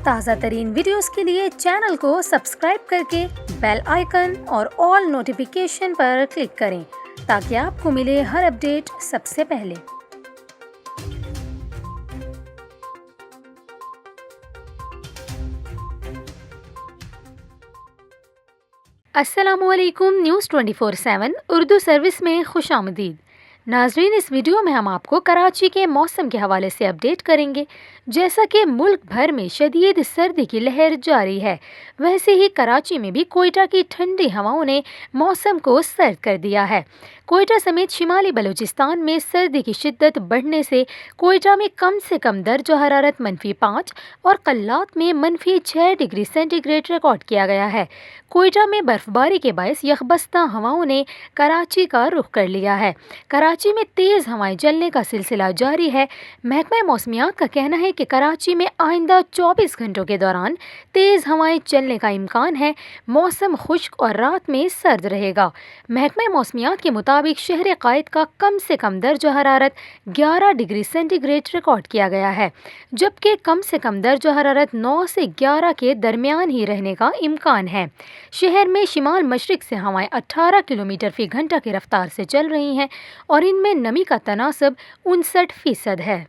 تازہ ترین ویڈیوز کے لیے چینل کو سبسکرائب کر کے بیل آئیکن اور آل نوٹیفیکیشن پر کلک کریں تاکہ آپ کو ملے ہر اپڈیٹ سب سے پہلے۔ السلام علیکم، نیوز 24/7 اردو سروس میں خوش آمدید۔ ناظرین، اس ویڈیو میں ہم آپ کو کراچی کے موسم کے حوالے سے اپڈیٹ کریں گے۔ جیسا کہ ملک بھر میں شدید سردی کی لہر جاری ہے، ویسے ہی کراچی میں بھی کوئٹہ کی ٹھنڈی ہوائوں نے موسم کو سرد کر دیا ہے۔ کوئٹہ سمیت شمالی بلوچستان میں سردی کی شدت بڑھنے سے کوئٹہ میں کم سے کم درجہ حرارت -5 اور قلات میں -6 ڈگری سینٹی گریڈ ریکارڈ کیا گیا ہے۔ کوئٹہ میں برفباری کے باعث یخبستہ ہواؤں نے کراچی کا رخ کر لیا ہے۔ کراچی میں تیز ہوائیں چلنے کا سلسلہ جاری ہے۔ محکمہ موسمیات کا کہنا ہے کہ کراچی میں آئندہ 24 گھنٹوں کے دوران تیز ہوائیں چلنے کا امکان ہے۔ موسم خشک اور رات میں سرد رہے گا۔ محکمہ موسمیات کے مطابق شہر قائد کا کم سے کم درجہ حرارت 11 ڈگری سینٹی گریڈ ریکارڈ کیا گیا ہے، جبکہ کم سے کم درجہ حرارت 9 سے 11 کے درمیان ہی رہنے کا امکان ہے۔ شہر میں شمال مشرق سے ہوائیں 18 کلومیٹر فی گھنٹہ کی رفتار سے چل رہی ہیں اور ان میں نمی کا تناسب 59% ہے۔